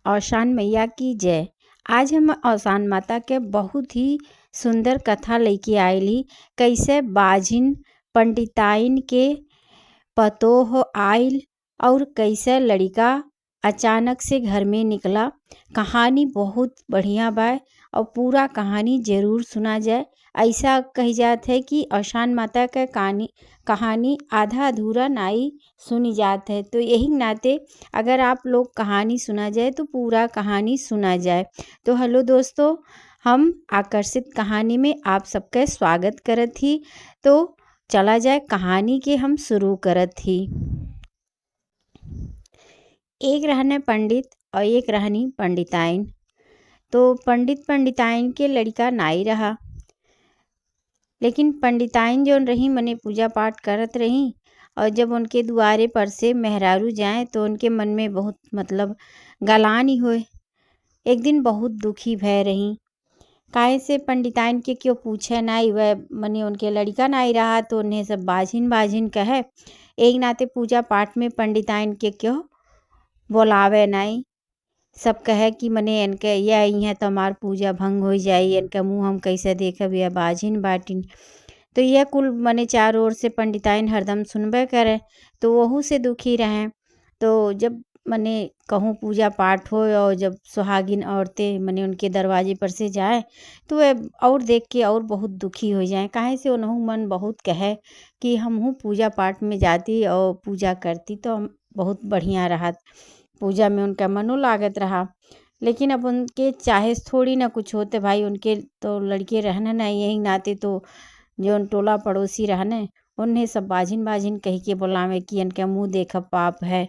औशान मैया की जय। आज हम औशान माता के बहुत ही सुंदर कथा लेके आइली। कैसे बाझिन पंडिताइन के पतोह आइल और कैसे लड़का अचानक से घर में निकला। कहानी बहुत बढ़िया बा और पूरा कहानी जरूर सुना जाए। ऐसा कही जात है कि औशान माता का कहानी आधा अधूरा नाई सुनी जात है, तो यही नाते अगर आप लोग कहानी सुना जाए तो पूरा कहानी सुना जाए। तो हेलो दोस्तों, हम आकर्षित कहानी में आप सबका स्वागत करत ही। तो चला जाए कहानी के हम शुरू करत ही। एक रहने पंडित और एक रहनी पंडिताइन। तो पंडित पंडिताइन के लड़का नाई रहा, लेकिन पंडिताइन जौन रही मने पूजा पाठ करत रही। और जब उनके दुआरे पर से मेहरारू जाए तो उनके मन में बहुत गलान ही होए। एक दिन बहुत दुखी भय रही। काहे से पंडिताइन के क्यों पूछे नाई, वह मने उनके लड़का नाई रहा तो उन्हें सब बाझिन बाझिन कहे। एक नाते पूजा पाठ में पंडिताइन के क्यों बोलावे नाई। सब कहे कि मने इनके यह यहाँ तो हमार पूजा भंग हो जाई, इनका मुँह हम कैसे देखब, यह बाझिन बाटिन। तो यह कुल मने चारों ओर से पंडिताइन हरदम सुनबे करे, तो वहू से दुखी रहे। तो जब मने कहूँ पूजा पाठ हो और जब सुहागिन औरतें मने उनके दरवाजे पर से जाए तो वह और देख के और बहुत दुखी हो जाए। काहे से उन्हों मन बहुत कहे कि हमहू पूजा पाठ में जाती और पूजा करती तो हम बहुत बढ़िया रहत, पूजा में उनका मनो लागत रहा। लेकिन अब उनके चाहे थोड़ी ना कुछ होते भाई, उनके तो लड़के रहने ना, यही नाते तो जो टोला पड़ोसी रहने उन्हें सब बाझिन बाझिन कही के बुलावे कि इनका मुँह देखा पाप है,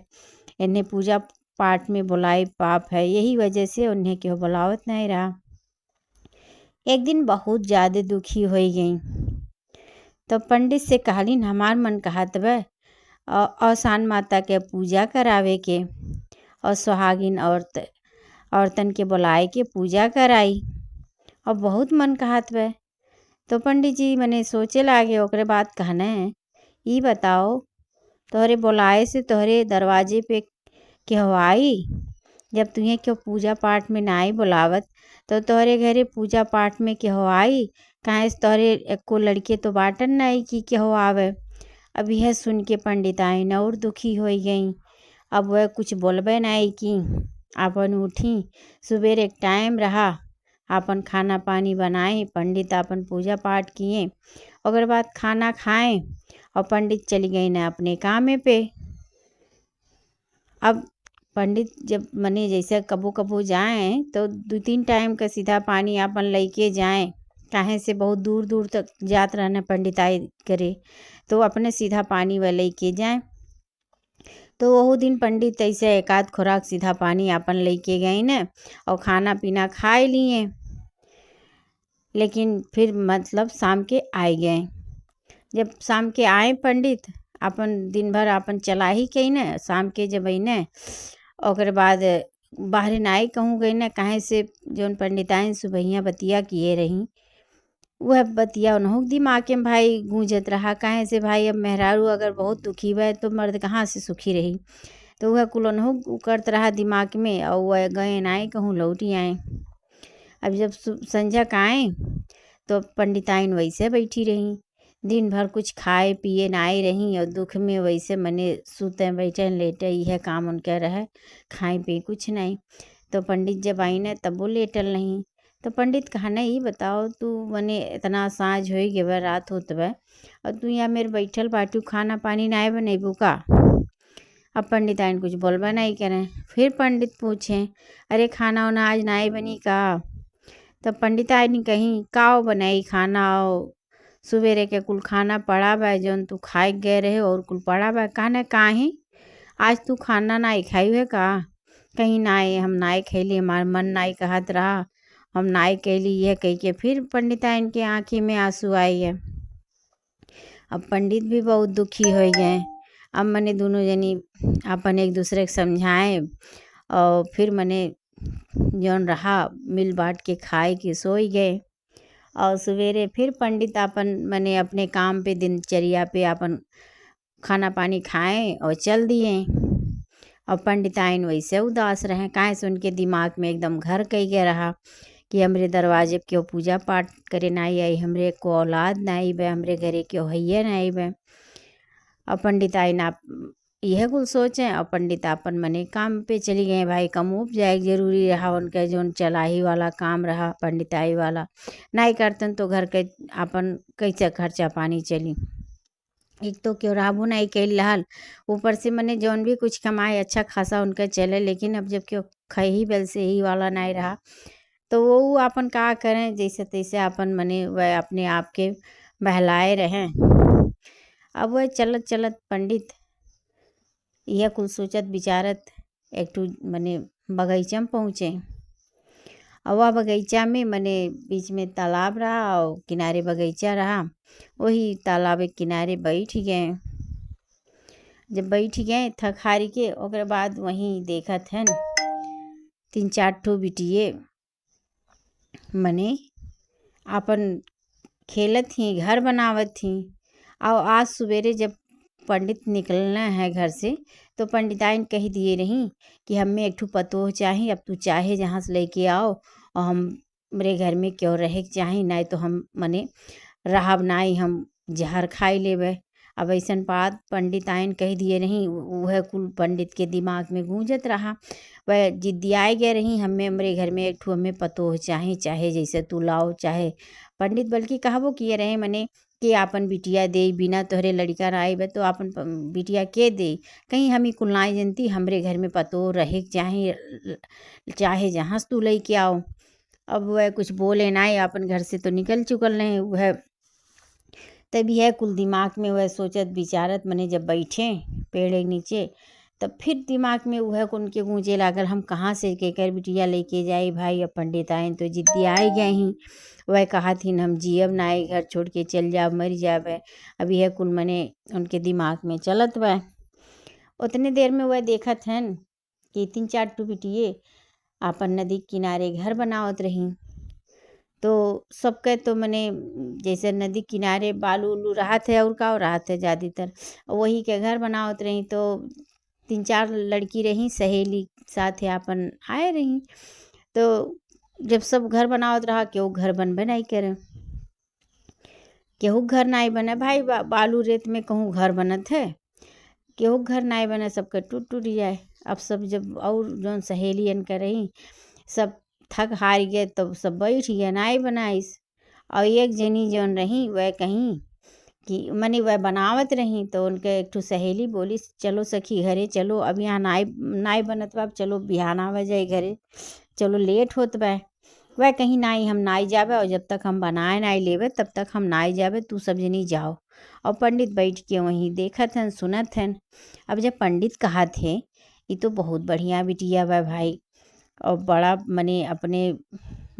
इन्हें पूजा पाठ में बुलाए पाप है। यही वजह से उन्हें क्यों बुलावत नहीं रहा। एक दिन बहुत ज़्यादा दुखी हो गई तो पंडित से कहलिन हमार मन कहत बे औशान माता के पूजा करावे के और सुहागिन औरतन के बुलाए के पूजा कराई और बहुत मन कहत बे। तो पंडित जी मने सोचे लागे, ओकरे बाद कहने ये बताओ तोहरे बुलाए से तोहरे दरवाजे पे क्यों आई। जब तुम्हें क्यों पूजा पाठ में नाई बुलावत तो तोहरे घरे पूजा पाठ में क्यों आई। काहे से तोहरे एको लड़के तो बाटन नहीं कि क्यों आवे। अब यह सुन के पंडिताइन और दुखी हो गई। अब वह कुछ बोलबे नहीं कि अपन उठी सुबेर एक टाइम रहा, अपन खाना पानी बनाए, पंडित अपन पूजा पाठ किए, और बाद खाना खाएं और पंडित चली गई ना अपने काम पे। अब पंडित जब मने जैसे कबो कबो जाएं तो 2-3 टाइम का सीधा पानी अपन लेके जाएं। काहे से बहुत दूर दूर तक जात रहना पंडिताई करे, तो अपने सीधा पानी वह लेके जाएं। तो वो दिन पंडित ऐसे एक आध खुराक सीधा पानी अपन लेके गए न और खाना पीना खाए लिए। लेकिन फिर मतलब शाम के आए गए। जब शाम के आए पंडित अपन दिन भर अपन चला ही कही न, शाम के जब आई न और बाद बाहर नाई कहूँ गई न। काहे से जौन पंडिताइन सुबहिया बतिया किए रही वह बतिया उन्हों दिमाग में भाई गूंजत रहा। काहे से भाई अब मेहरारू अगर बहुत दुखी बा तो मर्द कहाँ से सुखी रही। तो वह कुल उन्हों करत रहा दिमाग में और वह गए नाई कहूँ लौटी आए। अब जब संझा का आए तो पंडिताइन वैसे बैठी रही, दिन भर कुछ खाए पिए नाई रही और दुख में वैसे मने सूते बैठे लेटे यह काम उनके रहे, खाए पिए कुछ नहीं। तो पंडित जब आई न तब वो लेटल नहीं। तो पंडित कहना ही बताओ तू मने इतना साँझ हो गए रात होत बा और तू यहाँ मेरे बैठल बाटू, खाना पानी नाई बनेबू का। अब पंडिताइन कुछ बोलबा नहीं करें। फिर पंडित पूछे अरे खाना वाना आज नाई बनी का। तब पंडिताइन कहीं काव बनाई खाना, और सुबेरे के कुल खाना पड़ा बा जौन तू खाए गए रहे और कुल पड़ा बा। कहना काहे आज तू खाना नाई खाई है का। कहीं नाई हम नाई खैली, हमार मन नाई कहत रहा, हम नाई कैली यह कह के फिर पंडिताइन के आँखी में आंसू आई है। अब पंडित भी बहुत दुखी हो गए। अब मने दोनों जनी अपन एक दूसरे को समझाए और फिर मने जौन रहा मिल बांट के खाए के सोई गए। और सवेरे फिर पंडित अपन मने अपने काम पे दिनचर्या पे अपन खाना पानी खाएं और चल दिए। और पंडिताइन वैसे उदास रहे, काहे से उनके दिमाग में एकदम घर कई गया रहा कि हमरे दरवाजे क्यों पूजा पाठ करे नहीं आई, हमरे को औलाद नहीं बे, हमरे घरे क्यों हैया नहीं बे। और पंडिताइन आप यह कुल सोचें और पंडित अपन मने काम पे चली गए। भाई कम उप जाए जरूरी रहा, उनका जो चलाही वाला काम रहा पंडिताई वाला नहीं करतन तो घर के अपन कैसे खर्चा पानी चली। एक तो क्यों राबू नहीं कैल रहल, ऊपर से मने जौन भी कुछ कमाए अच्छा खासा उनका चले, लेकिन अब जब क्यों खही बेल से ही वाला नहीं रहा तो वो अपन का करें, जैसे तैसे अपन मने वह अपने आप के बहलाए रहें। अब वह चलत चलत पंडित यह कुल सोचत विचारत एक ठू मने बगीचा में पहुँचे। और वह बगीचा में मने बीच में तालाब रहा और किनारे बगीचा रहा। वही तालाब के किनारे बैठ गए। जब बैठ गए थक हारी के, ओकरे बाद वहीं देखत हन 3-4 ठो बिटिये मने अपन खेलत थी, घर बनावत थी। और आज सवेरे जब पंडित निकलना है घर से तो पंडिताइन कह दिए रही कि हमें एक ठो पतोह चाहिए, अब तू चाहे जहाँ से लेके आओ और हम मेरे घर में क्यों रहे चाहिए, नहीं तो हम मने रहब नहीं, हम जहर खाई लेवे। अब ऐसन बात पंडिताइन कह दिए रही, वह कुल पंडित के दिमाग में गूंजत रहा। वह जिद्दियाए गए रही, हमें मेरे घर में एक ठो हमें पतोह चाहिए, चाहे जैसे तू लाओ। चाहे पंडित बल्कि कहबो किए रहे मने कि आपन बिटिया दे, बिना तोहरे लड़का राय बे तो आपन बिटिया के दे, कहीं हमी कुल नाई जनती, हमरे घर में पतो रहे चाहे चाहे जहाँ से तू लेके आओ। अब वह कुछ बोले नहीं, अपन घर से तो निकल चुकल नहीं। वह तब यह कुल दिमाग में वह सोचत विचारत मने जब बैठे पेड़ के नीचे, तब फिर दिमाग में वह उनके गूंजे लागल, हम कहाँ से केकर बिटिया लेके जाई भाई। अब पंडित आए तो जिद्दी आए गए ही, वह कहा थी हम जियब नाई, घर छोड़ के चल जाब, मर जाब। अब यह कुल मने उनके दिमाग में चलत बा। उतने देर में वह देखत हन कि 3-4 ठो बिटिये आपन नदी किनारे घर बनावत रही। तो सबके तो मने जैसे नदी किनारे बालू उलू रहा थे और का रहा थे ज़्यादातर वही के घर बनावत रही। तो 3-4 लड़की रही सहेली साथ आपन आए रही। तो जब सब घर बनावत रहा, केहू घर बनबे नहीं करे, केहू घर नहीं बने भाई। बालू रेत में कहूँ घर बनत है, केहू घर नहीं बने, सबके टूट टूट जाए। अब सब जब और जौन सहेलियन के रही सब थक हार गए तो सब बैठ गए, नहीं बनाइस। और एक जनी जौन रही वह कहीं कि मनी वह बनावत रही, तो उनके एक ठो सहेली बोली चलो सखी घरे चलो, अब यहाँ नाई बनत बा, चलो बिहान आवा जाए घरे, चलो लेट होत बा। वह कहीं नाई हम नाई जावे, और जब तक हम बनाए नाई लेवे तब तक हम नाई जावे, तू सब जनी जाओ। और पंडित बैठ के वहीं देखत हन सुनत हन। अब जब पंडित कहा थे ये तो बहुत बढ़िया बिटिया बा भाई, और बड़ा मने अपने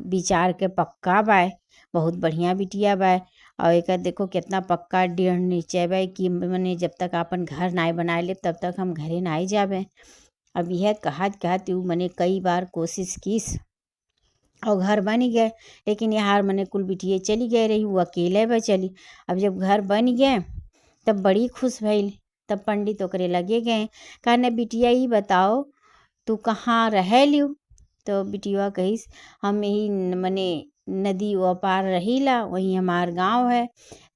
विचार के पक्का बा, बहुत बढ़िया बिटिया बा। और एक देखो कितना पक्का डेढ़ नीचे बा कि मने जब तक अपन घर नाई बनाए ले तब तक हम घरे नाई जावे। अब यह कहत उ मने कई बार कोशिश कीस और घर बन गए, लेकिन यार मने कुल बिटिये चली गए रही, वो अकेले बा चली। अब जब घर बन गए तब बड़ी खुश भइल। तब पंडित ओकरे लगे गए, कहने बिटिया ही बताओ तू कहाँ रह लियो। तो बिटिया कहिस हम यही मने नदी वो पार रहीला, वहीं हमार गांव है,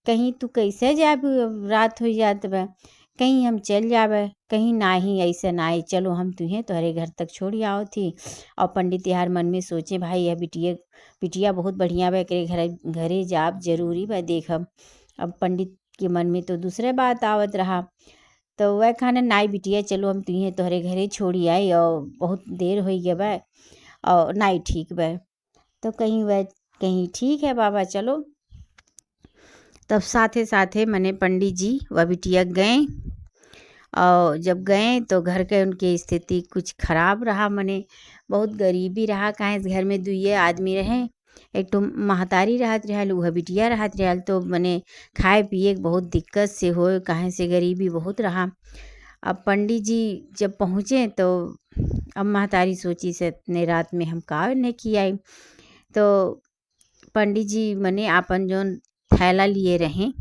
कहीं तू कैसे जाब, रात हो जात बा, कहीं हम चल जावे, कहीं नाही ऐसे नाई, चलो हम तुहें तुम्हारे घर तक छोड़ी आओ थी। और पंडित यार मन में सोचे भाई यह बिटिया बहुत बढ़िया बा, एकरे घरे जाब जरूरी बा देखब। अब पंडित के मन में तो दूसरे बात आवत रहा, तो वह खाने नाई बिटिया चलो हम तुहें तोहरे घरे छोड़ी आई, और बहुत देर हो गया बा और नाई ठीक बा। तो कहीं ठीक है बाबा चलो। तब साथे साथे मने पंडित जी व बिटिया गए, और जब गए तो घर के उनकी स्थिति कुछ खराब रहा, मने बहुत गरीबी रहा। काहे घर में 2 आदमी रहे, एक तो महतारी रहत रहल, वह बिटिया रहत रहल। तो मने खाए पिए के बहुत दिक्कत से हो, काहे से गरीबी बहुत रहा। अब पंडित जी जब पहुँचे तो अब महतारी सोची से इतने रात में हम का नहीं किया। तो पंडित जी मने आपन जोन थैला लिए रहें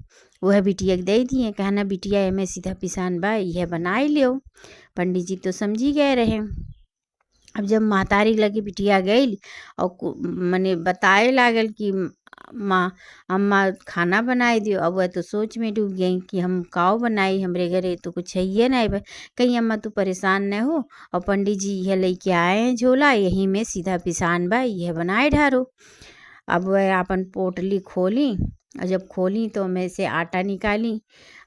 वह बिटिया के दे दिए, कहना बिटिया एमे सीधा पिसान बा, यह बनाई लियो। पंडित जी तो समझी गए रहे। अब जब महतारी लगी बिटिया गई और मने बताए लागल कि माँ अम्मा खाना बनाई दियो। अब वह तो सोच में डूब गई कि हम काव बनाई, हमरे घरे तो कुछ है ही नहीं भाई। कहीं अम्मा तू परेशान न हो, और पंडित जी यह लेके आए हैं झोला, यही में सीधा पिसान बा, यह बनाए ढारो। अब वह अपन पोटली खोली, और जब खोली तो मैं से आटा निकाली।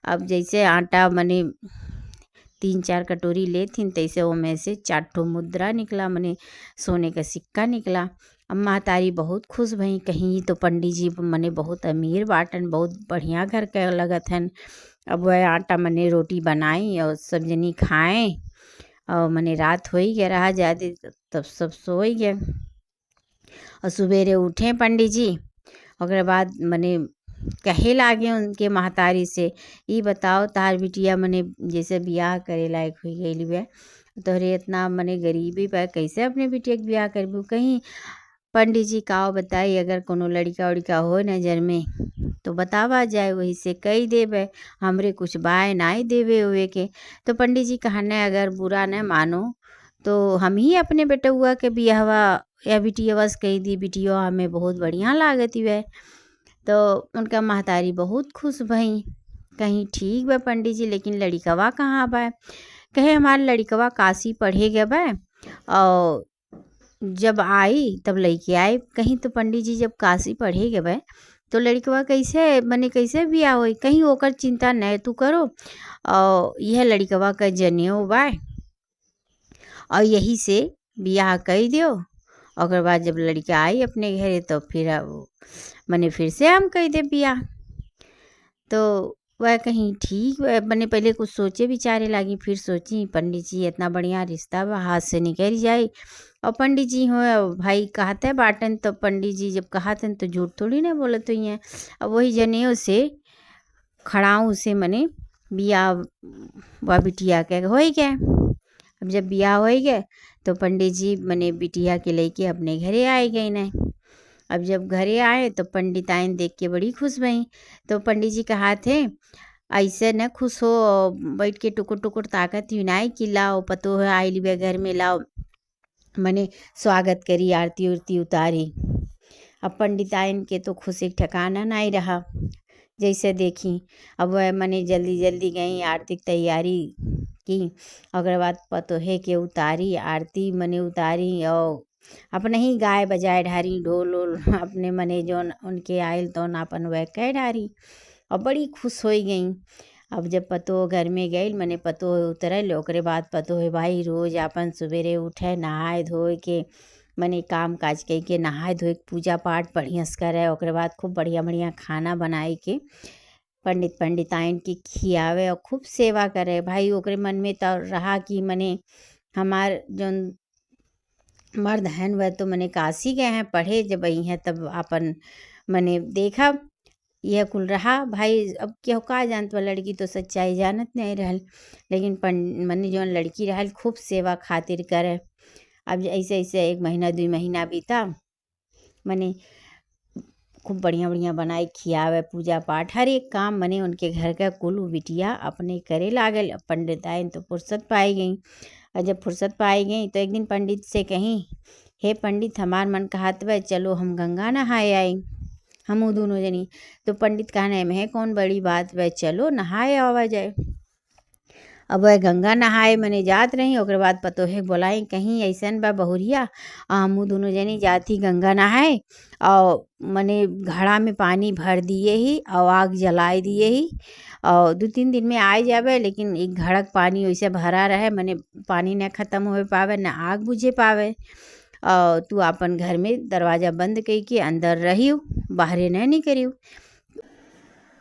अब जैसे आटा मने 3-4 कटोरी ले थीन, तैसे वो में से 4 ठो मुद्रा निकला, मने सोने का सिक्का निकला। अब महतारी बहुत खुश भई, कहीं तो पंडित जी मने बहुत अमीर बाटन, बहुत बढ़िया घर के लगत हन। अब वह आटा मने रोटी बनाई और सब जनी खाएं, और मने रात हो ही गया रहा ज़्यादा, तब सब सो ही गए। और सवेरे उठे पंडित जी, ओकरे बाद मने कहे लागे उनके महतारी से, ई बताओ तार बिटिया मने जैसे बियाह करे लायक हुई गई बे, तोहरे इतना मने गरीबी पे कैसे अपने बिटिया के बियाह करबू। कहीं पंडित जी काव बताई, अगर कोनो लड़का उड़का हो नजर में तो बतावा जाए, वही से कही देवे, हमरे कुछ बाय नाई देवे हुए के। तो पंडित जी कहने अगर बुरा न मानो तो हम ही अपने बेटुआ के बियाहवा या बिटिया से कही दी, बिटिया हमें बहुत बढ़िया लागती वह। तो उनका महतारी बहुत खुश भई, कहीं ठीक बा पंडित जी, लेकिन लड़कवा कहाँ बा। कहे हमारा लड़कवा काशी पढ़े गए बा, और जब आई तब लेके आए। कहीं तो पंडित जी जब काशी पढ़े गए बा तो लड़कवा कैसे मने कैसे बियाह होई, कहीं ओकर चिंता न तू करो, और यह लड़कवा का जनेऊ बा, और यही से बियाह कर दियो। और बाद जब लड़का आई अपने घरे तो फिर मने फिर से हम कह दे बियाह। तो वह कहीं ठीक मने पहले कुछ सोचे विचारे लगी, फिर सोची पंडित जी इतना बढ़िया रिश्ता बा, हाथ से निकल जाए। और पंडित जी हो भाई कहते बाटन, तो पंडित जी जब कहते तो झूठ थोड़ी ना बोलत हुई हैं। अब वही जनेऊ से खड़ाऊ से मने बियाह व बिटिया के हो ही गए। अब जब बियाह हो गए तो पंडित जी मने बिटिया के लेके अपने घरे आए गए न। अब जब घरे आए तो पंडिताइन देख के बड़ी खुश भई। तो पंडित जी कहा थे ऐसे न खुश हो, बैठ के टुकुर टुकुर ताकत यूनाई कि लाओ पतो है आई लिबे घर में, लाओ मने स्वागत करी, आरती उरती उतारी। अब पंडिताइन के तो खुशी ठिकाना नहीं रहा। जैसे देखी अब वह मने जल्दी जल्दी गई, आरती की तैयारी की, अगर बाद पतोहे के उतारी आरती मने उतारी, और अपने ही गाय बजाए ढारी, ढोल ओल अपने मने जोन उनके आयल तो अपन वह कह ढारी, और बड़ी खुश हो गई। अब जब पतो घर में गई मने पतो उतरल, ओकरे बाद पतो है भाई रोज अपन सवेरे उठे नहाए धोए के मने काम काज कई के नहाए धोए पूजा पाठ बढ़िया से करे, ओकरे बाद खूब बढ़िया बढ़िया खाना बनाए के पंडित पंडिताइन की खियावे और खूब सेवा करे। भाई ओकरे मन में तो रहा कि मने हमार जोन मर्द हैं वह तो मने काशी गए हैं पढ़े, जब आई हैं तब अपन मने देखा यह कुल रहा। भाई अब क्यों का जानत, लड़की तो सच्चाई जानत नहीं रहल, लेकिन मने जोन लड़की रहल खूब सेवा खातिर करे। अब ऐसे ऐसे 1 महीना 2 महीना बीता, मने खूब बढ़िया बढ़िया बनाए खियावे, पूजा पाठ हर एक काम मने उनके घर का कुल बिटिया अपने करे लागल। पंडिताइन तो फुर्सत पाई गई, और जब फुर्सत पाई गई तो एक दिन पंडित से कहीं, हे पंडित हमार मन कहत बा चलो हम गंगा नहाए आए, हम दोनों जनी। तो पंडित कहने में कौन बड़ी बात बा, चलो नहाए आवा जाए। अब वह गंगा नहाए मने जात रही, ओकरे बाद पतो है बोलाई कहीं ऐसन बा बहुरिया, हम दोनों जनी जाती गंगा नहाए, और मने घड़ा में पानी भर दिए ही और आग जलाए दिए ही, और 2-3 दिन में आए जावे, लेकिन एक घड़क पानी वैसे भरा रहे, मने पानी न ख़त्म हो पावे न आग बुझे पावे। और तू अपन घर में दरवाज़ा बंद कई के अंदर रहियो, बाहरे न निकलियो।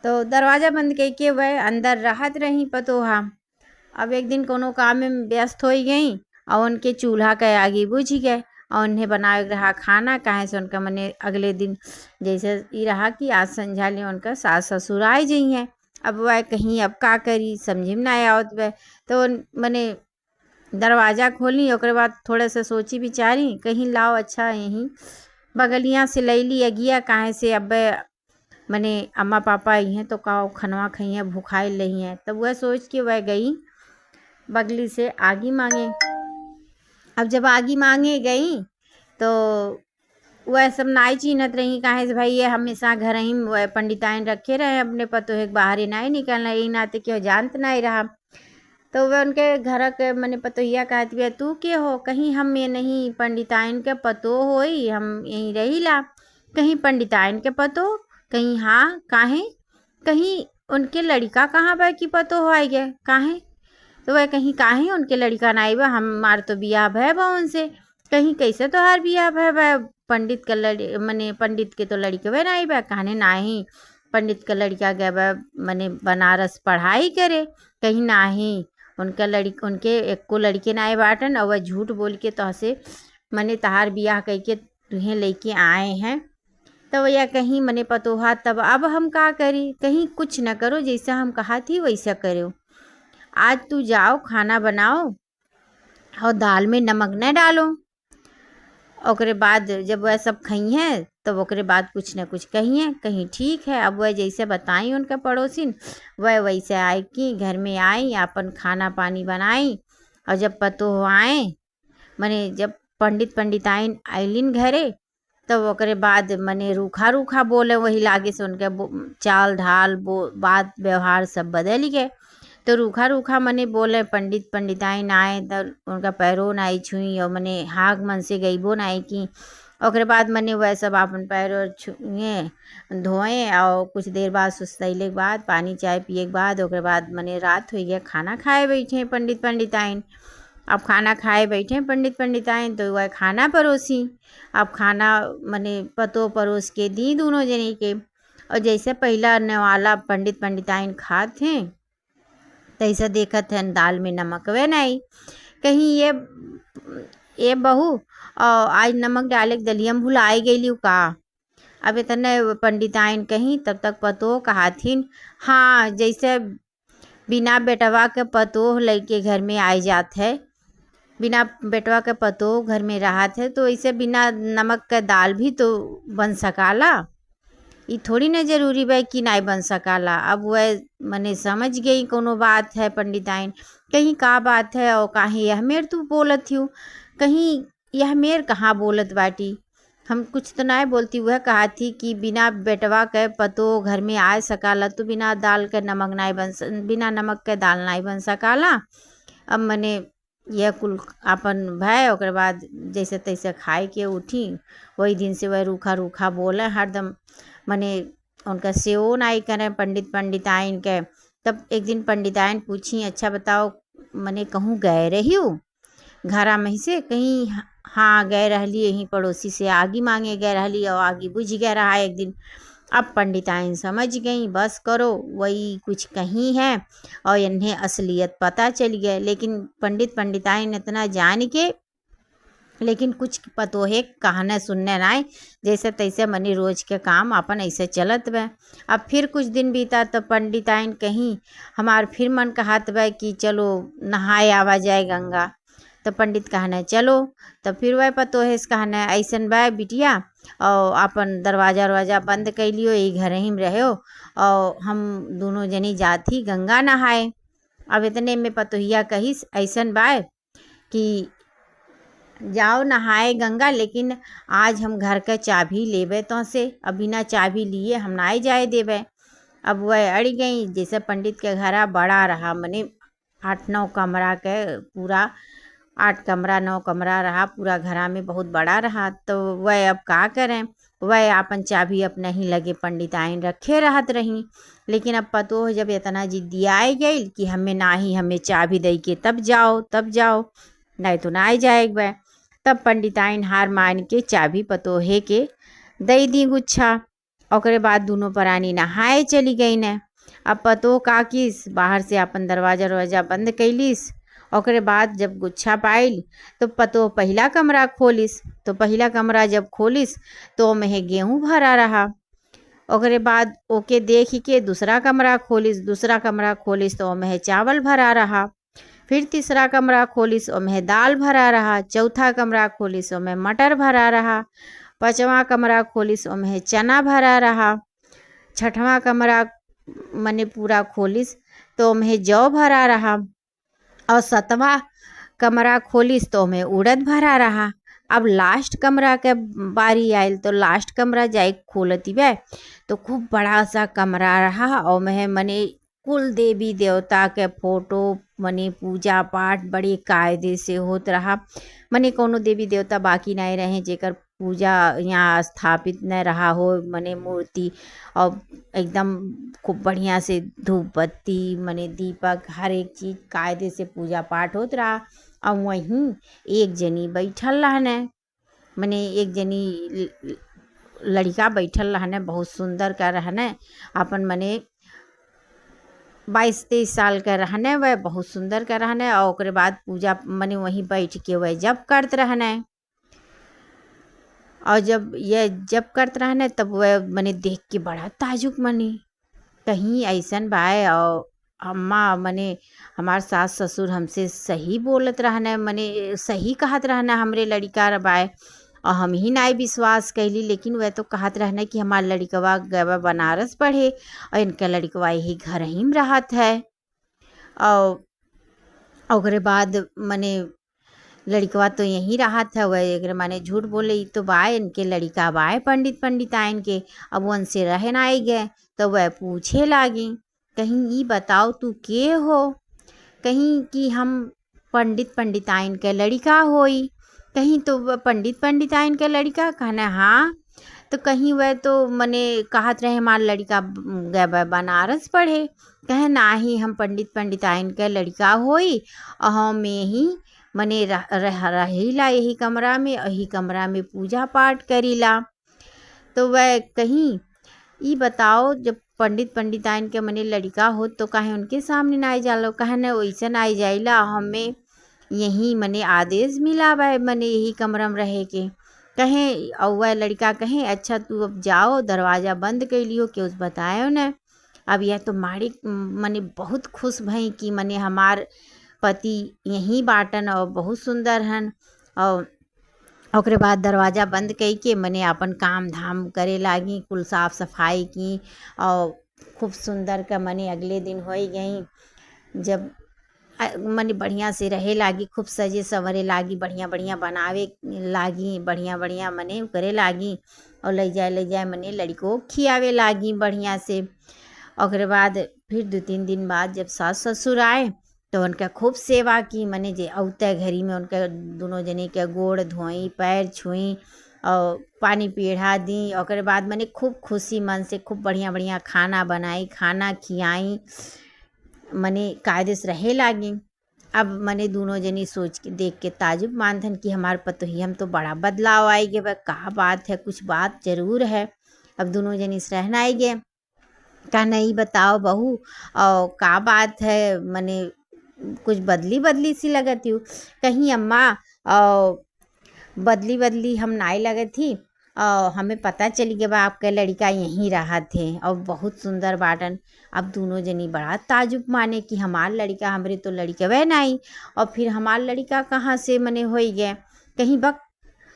तो दरवाज़ा बंद कई के वह अंदर रहत रही पतोहा। अब एक दिन कोनो काम में व्यस्त हो गई, और उनके चूल्हा के आगे बुझ गए, और उन्हें बनाए रहा खाना, कहे से उनका मने अगले दिन जैसे ये रहा कि आज संझा ले उनका सास ससुर आए जाइए। अब वह कहीं अब का करी समझी में ना आवत वह, तो मने दरवाज़ा खोली, ओकरे बाद थोड़ा सा सोची विचारी, कहीं लाओ अच्छा यहीं बगलियाँ से लैली अगिया, कहे से अब मने अम्मा पापा आई हैं तो का खनवा खई हैं, भूखाइल रही हैं। तब वह सोच के वह गई बगली से आगी मांगे। अब जब आगी मांगे गई तो वह सब नाई चीनत रही, काहे से भाई ये हमेशा घर ही वह पंडिताइन रखे रहे अपने पतोहे के बाहर ही नहीं निकलना, यही नाते क्यों जानत नहीं रहा। तो वह उनके घर के मने पतोहिया कहती है, तू के हो? कहीं हम ये नहीं पंडिताइन के पतो होई, हम यहीं रहीला। कहीं पंडिताइन के पतो? कहीं हाँ काहे? कहीं उनके लड़का कहाँ बा की पतो हो आई गए काहे? तो वह कहीं काहे उनके लड़का नाई बा, हमार तो बियाह भय बा उनसे। कहीं कैसे तोहार बियाह भय बा? पंडित का मने पंडित के तो लड़के वे नाई बा। कहने नाही, पंडित का लड़का गए बा मने बनारस पढ़ाई करे। कहीं नाही, उनका उनके एको लड़के नाई बाटन और वह झूठ बोल के तोहसे मने तहार बियाह कह के तुहें लेके आए हैं। तो वह कहीं मने पतोहा तब अब हम का करी? कहीं कुछ न करो, जैसा हम कहा थी वैसा करो। आज तू जाओ खाना बनाओ और दाल में नमक न डालो। ओकरे बाद जब वह सब खई हैं तब ओकरे बाद कुछ न कुछ कहिए। कहीं ठीक है। अब वह जैसे बताई उनका पड़ोसिन वह वैसे आई कि घर में आई, अपन खाना पानी बनाई। और जब पतो आए मने जब पंडिताइन आइलिन घरे तब ओकरे बाद मने रूखा रूखा बोले, वही लागे से उनके चाल ढाल बात व्यवहार सब बदल गए। तो रूखा रूखा मने बोले, पंडिताइन आए तब उनका पैरों नाई छुई और मने हाग मन से गईबो नाई की। ओकरे बाद मने वह सब अपन पैरों छुए धोए और कुछ देर बाद सुस्तैले के बाद पानी चाय पिए के बाद ओकरे बाद मने रात हो गया, खाना खाए बैठे पंडिताइन। अब खाना खाए बैठे पंडिताइन तो वह खाना परोसी। अब खाना मने पतो परोस के दी दोनों जने के। और जैसे पहला नेवाला पंडिताइन खाते हैं तैसा देखत हैं दाल में नमक वे नहीं। कहीं ये बहू और आज नमक डाले के दलिया में भुलाई गई का? अब इतने पंडिताइन कहीं तब तक पतो कहाथिन, हाँ जैसे बिना बेटवा के पतो लड़के घर में आई जात है, बिना बेटवा के पतो घर में रहत है, तो ऐसे बिना नमक का दाल भी तो बन सकाला। ये थोड़ी ना जरूरी बा कि नहीं बन सकाला। अब वह मने समझ गई कोनो बात है पंडिताइन, कहीं का बात है और काहे यह मेर तू बोलत हूँ? कहीं यह मेर कहाँ बोलत बाटी? हम कुछ तो नहीं बोलती। वह कहा थी कि बिना बेटवा के पतो घर में आ सकाला तो बिना दाल के नमक नहीं बिना नमक के दाल नहीं बन सकाला। अब मने यह कुल अपन भय ओकर बाद जैसे तैसे खाए के उठी। वही दिन से वह रूखा रूखा बोले हरदम, मने उनका सेव नहीं करें पंडिताइन के। तब एक दिन पंडिताइन पूछी, अच्छा बताओ मने कहूँ गए रही हूँ घरा में से? कहीं हाँ गए रहली, यहीं पड़ोसी से आगी मांगे गए रहली और आगी बुझ गया रहा एक दिन। अब पंडिताइन समझ गई, बस करो वही कुछ कहीं है और इन्हें असलियत पता चल गया। लेकिन पंडिताइन इतना जान के लेकिन कुछ पतो है कहने सुनने नाई, जैसे तैसे मनी रोज के काम अपन ऐसे चलत बे। अब फिर कुछ दिन बीता तो पंडिताइन कहीं हमार फिर मन कहत बे कि चलो नहाए आवा जाए गंगा। तो पंडित कहने चलो। तो फिर वह पतो है कहने ऐसन बा बिटिया और अपन दरवाजा बंद कर लियो, यही घर ही में रहो और हम दोनों जनी जाती गंगा नहाए। अब इतने में पतोहिया कहिस ऐसन बा कि जाओ नहाए गंगा, लेकिन आज हम घर का चाबी लेबे तो से, अब बिना चाबी लिए हम ना जाए देवे। अब वह अड़ गई। जैसे पंडित के घर बड़ा रहा, मने 8-9 कमरा के पूरा 8 कमरा 9 कमरा रहा पूरा घरा में, बहुत बड़ा रहा। तो वह अब का करें, वह अपन चाबी अपने ही लगे पंडिताइन रखे रहत रही। लेकिन अब पतो जब इतना जिद्दी आई गई कि हमें ना ही हमें चाबी दे के तब जाओ नहीं तो ना जाएगा। तब पंडिताइन हार मान के चाबी पतोहे के दई दी गुच्छा। ओकरे बाद दोनों प्राणी नहाए चली गई ने। अब पतो का किस बाहर से अपन दरवाजा बंद कैलिस। ओकरे बाद जब गुच्छा पाइल तो पतो पहला कमरा खोलिस। तो पहला कमरा जब खोलिस तो में गेहूँ भरा रहा। ओकरे बाद ओके देख के दूसरा कमरा खोलिस तो में चावल भरा रहा। फिर तीसरा कमरा खोलिस ओमें दाल भरा रहा। चौथा कमरा खोलिस ओमें मटर भरा रहा। 5वां कमरा खोलिस ओमें चना भरा रहा। छठवां कमरा मने पूरा खोलिस तो में जौ भरा रहा, और 7वां कमरा खोलिस तो में उड़द भरा रहा। अब लास्ट कमरा के बारी आयल तो लास्ट कमरा जाए खोलती बे तो खूब बड़ा सा कमरा रहा, और में मने कुल देवी देवता के फोटो मने पूजा पाठ बड़े कायदे से होत रहा। मने कोनो देवी देवता बाकी नहीं रहे जेकर पूजा यहाँ स्थापित न रहा हो, मने मूर्ति और एकदम खूब बढ़िया से धूप बत्ती मने दीपक हर एक चीज कायदे से पूजा पाठ होत रहा। और वहीं एक जनी बैठल रहने, मने एक जनी लड़का बैठल रहने, बहुत सुंदर का रहने, अपन मने 22-23 साल का रहने, वह बहुत सुंदर का रहने। और ओकरे बाद पूजा मने वहीं बैठ के वह जब करत रहने, और जब यह जब करत रहने तब वह मने देख के बड़ा ताजुब मनी, कहीं ऐसन बाय। और अम्मा मने हमार सास ससुर हमसे सही बोलत रहने, मने सही कहत रहना हमरे लड़का बाय, और हम ही नहीं विश्वास कैली। लेकिन वह तो कहत रहने कि हमार लड़कवा गवा बनारस पढ़े और इनका लड़कवा यही घर ही में रहत है। और ओकरे बाद मने लड़कवा तो यहीं रहत है, वह एक माने झूठ बोले तो बाय इनके लड़का बाय पंडित पंडिताइन के। अब वन से रहे ना आई गए तो वह पूछे लागी, कहीं ये बताओ तू के हो, कहीं कि हम पंडित पंडिताइन के लड़का होई, कहीं तो वह पंडित पंडिताइन के लड़का, कहना हाँ। तो कहीं वह तो मने कहत रहे हमार लड़का गए बनारस पढ़े, कहे ना ही हम पंडित पंडिताइन के लड़का होई, और हम यही मने रहीला यही कमरा में, यही कमरा में पूजा पाठ करीला। तो वह कहीं ये बताओ जब पंडित पंडिताइन के मने लड़का हो तो काहे उनके सामने ना आई जालो, कहे न वैसे ना आई जाइला, हमें यही मने आदेश मिला वह मने यही कमरा में रहे के। कहें और वह लड़का कहें अच्छा तू अब जाओ, दरवाज़ा बंद कर लियो कि उस बतायो न। अब यह तो माड़ी मने बहुत खुश भई कि मने हमार पति यहीं बाटन और बहुत सुंदर हन। और ओकरे बाद दरवाज़ा बंद कई के मने अपन काम धाम करे लागी, कुल साफ सफाई की, और खूब सुंदर का मने अगले दिन हो गई जब मने बढ़िया से रहे लागी, खूब सजे संवरे लागी, बढ़िया बढ़िया बनावे लागी, बढ़िया बढ़िया मने करे लागी, और ले जाए मने लड़को खियावे लागी बढ़िया से। ओकरे बाद फिर 2-3 दिन बाद जब सास ससुर आए तो उनका खूब सेवा की, मने जे औते घरी में उनका दोनों जने के गोड़ धोई, पैर छुई और पानी पीढ़ा दी। ओकरे बाद मने खूब खुशी मन से खूब बढ़िया बढ़िया खाना बनाई, खाना खियाई, मने कायदे से रहे लागी। अब मने दोनों जनी सोच के देख के ताजुब मानथन कि हमार पतोही हम तो बड़ा बदलाव आई गए, वह कहा बात है, कुछ बात जरूर है। अब दोनों जनी से रहना आई गए, कहा नहीं बताओ बहू और का बात है, मने कुछ बदली बदली सी लगती हूँ। कहीं अम्मा बदली बदली हम नाई लगे थी, हमें पता चली गया आपके लड़का यहीं रहा थे और बहुत सुंदर बाटन। अब दोनों जनी बड़ा ताजुब माने कि हमार लड़का, हमरे तो लड़के वह नहीं, और फिर हमार लड़का कहाँ से मने हो गए। कहीं बक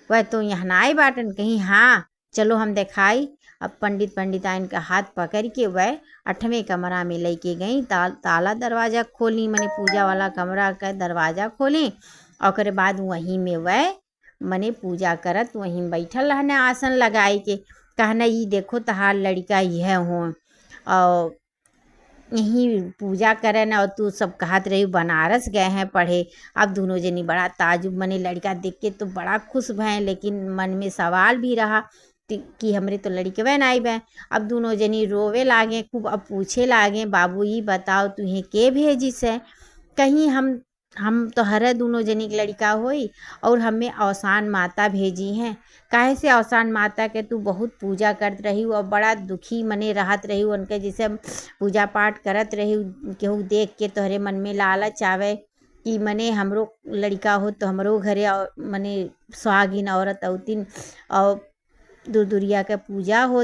वह तो यहाँ ना आए बाटन, कहीं हाँ चलो हम दिखाई। अब पंडित पंडिताइन का हाथ पकड़ के वह 8वें कमरा में लेके गई, ताला दरवाज़ा खोली, मने पूजा वाला कमरा का दरवाज़ा खोली। और बाद वहीं में वह मने पूजा करत वहीं बैठल रहने आसन लगाई के, कहना ये देखो तहार लड़का यह हो और यहीं पूजा करे न, और तू सब कहत रही बनारस गए हैं पढ़े। अब दोनों जनी बड़ा ताजुब, मने लड़का देख के तो बड़ा खुश भय, लेकिन मन में सवाल भी रहा कि हमरे तो लड़के वह नहीं बे। अब दोनों जनी रोवे लागे खूब, अब पूछे लागे बाबू ये बताओ तुहे के भेजी से, कहीं हम तो हरे दोनों जनी के लड़का होई और हमें अवसान माता भेजी हैं। काहे से अवसान माता के तू बहुत पूजा करत रही और बड़ा दुखी मने रहत रही, उनके जैसे पूजा पाठ करत रही, केहू देख के तोहरे मन में लालच आवे कि मने हमरो लड़का हो तो हमरो घरे मने सुहागिन औरत औतिन और दूर दूरिया के पूजा हो।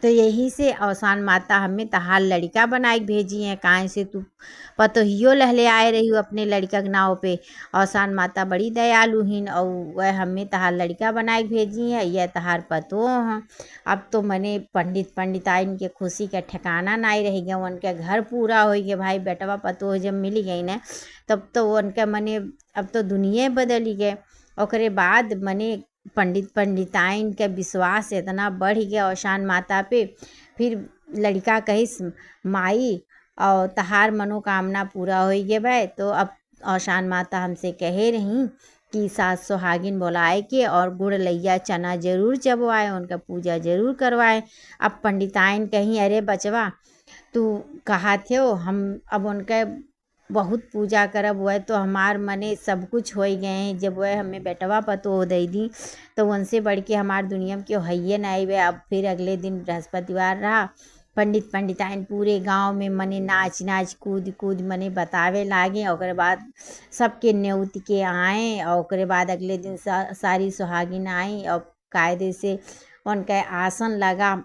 तो यही से अवसान माता हमें तहार लड़का बनाई भेजी है, काहे से तू पतोहियो लहले आए रही हो अपने लड़का के नाव पे। अवसान माता बड़ी दयालुहीन और वह हमें तहार लड़का बनाई भेजी है, यह तहार पतो हैं। अब तो मने पंडित पंडिताइन के खुशी का ठिकाना नहीं रह गया, उनके घर पूरा हो गया भाई। बेटवा पतो जब मिल गई ना तब तो उनके मने अब तो दुनिया बदली गए। ओकरे बाद मने पंडित पंडिताइन के विश्वास इतना बढ़ गया अवसान माता पे। फिर लड़का कहिस माई और तहार मनोकामना पूरा हो गया भाई। तो अब अवसान माता हमसे कहे रही कि सास सुहागिन बुलाए के और गुड़ लैया चना जरूर चबवाए, उनका पूजा जरूर करवाए। अब पंडिताइन कहीं अरे बचवा तू कहा थे हम अब उनके बहुत पूजा करब, वह तो हमार मने सब कुछ हो गए हैं। जब वह हमें बेटवा पतो दे दी तो उनसे बढ़ के हमार दुनिया में क्यों है नहीं वे। अब फिर अगले दिन बृहस्पतिवार रहा, पंडित पंडिताइन पूरे गांव में मने नाच नाच कूद कूद मने बतावे लागे। और बाद सबके न्योत के आए और बाद अगले दिन सारी सुहागिन आई और कायदे से उनका आसन लगा,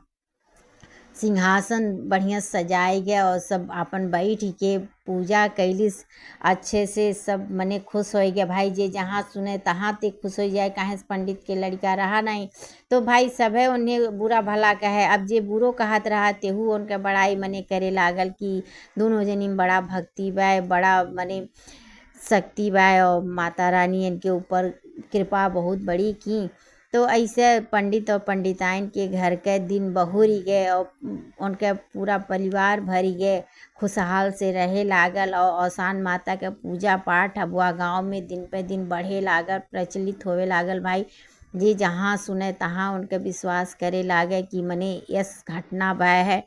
सिंहासन बढ़िया सजाए गया और सब अपन बैठ के पूजा कैलिस अच्छे से। सब मने खुश हो गया भाई, जे जहाँ सुने तहाँ ते खुश हो जाए, काहे से पंडित के लड़का रहा नहीं तो भाई सब है उन्हें बुरा भला कहे। अब जे बुरो कहत रहा तेहू उनका बड़ाई मने करे लागल कि दोनों जनी में बड़ा भक्ति बा, बड़ा मने शक्ति बा और माता रानी इनके ऊपर कृपा बहुत बड़ी की। तो ऐसे पंडित और पंडिताइन के घर के दिन बहुरी गए और उनके पूरा परिवार भरी गए, खुशहाल से रहे लागल। और अवसान माता के पूजा पाठ अब वह गाँव में दिन पे दिन बढ़े लागल, प्रचलित होवे लागल भाई। जे जहाँ सुने तहाँ उनके विश्वास करे लागे कि मने यस घटना भय है।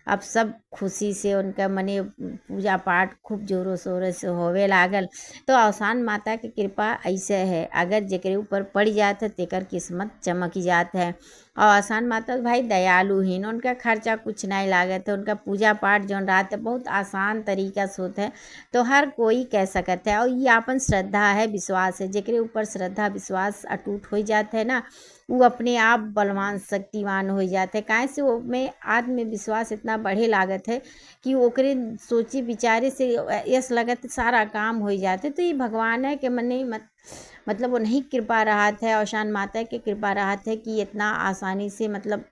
अब सब खुशी से उनका मने पूजा पाठ खूब जोरों शोरों से होवे लागल। तो अवसान माता की कृपा ऐसे है, अगर जेकरे ऊपर पड़ जात है तेकर किस्मत चमक जात है। और अवसान माता भाई दयालुहीन, उनका खर्चा कुछ नहीं लागत है। उनका पूजा पाठ जौन रात है बहुत आसान तरीका से होता है, तो हर कोई कह सकता है। और ये अपन श्रद्धा है, विश्वास है, जेकरे ऊपर श्रद्धा विश्वास अटूट हो जाता है ना वो अपने आप बलवान शक्तिवान हो जाते हैं। काहे से वो में आत्मविश्वास इतना बढ़े लागत है कि ओकरे सोचे विचारे से यस लगत सारा काम हो जाते। तो ये भगवान है कि मने मतलब उन्हीं कृपा रहत है, अवसान माता की कृपा रहत है कि इतना आसानी से मतलब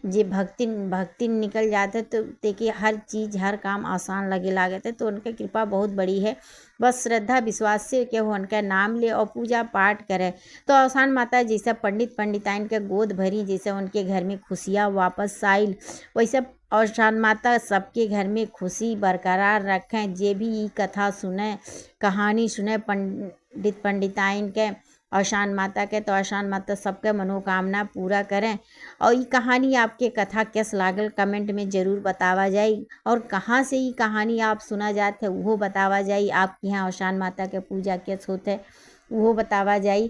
जे भक्ति निकल जाते है तो देखिए हर चीज़ हर काम आसान लगे लागत है। तो उनकी कृपा बहुत बड़ी है, बस श्रद्धा विश्वास से केहू उनका नाम ले और पूजा पाठ करे। तो अवसान माता जैसे पंडित पंडिताइन के गोद भरी, जैसे उनके घर में खुशियाँ वापस आइल, वैसे अवसान माता सबके घर में खुशी बरकरार रखें। जे भी ये कथा सुने कहानी सुने पंडित पंडिताइन के अवसान माता के, तो अवसान माता सबके मनोकामना पूरा करें। और ये कहानी आपके कथा कैस लागल कमेंट में ज़रूर बतावा जाए, और कहाँ से ये कहानी आप सुना जाते है वो बतावा जाए। आपके यहाँ अवसान माता के पूजा कैस होते है वो बतावा जाए।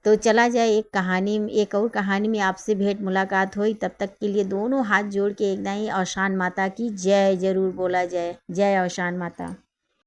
तो चला जाए एक और कहानी में आपसे भेंट मुलाकात हुई। तब तक के लिए दोनों हाथ जोड़ के एकदम ही अवसान माता की जय जरूर बोला जाए। जय अवसान माता।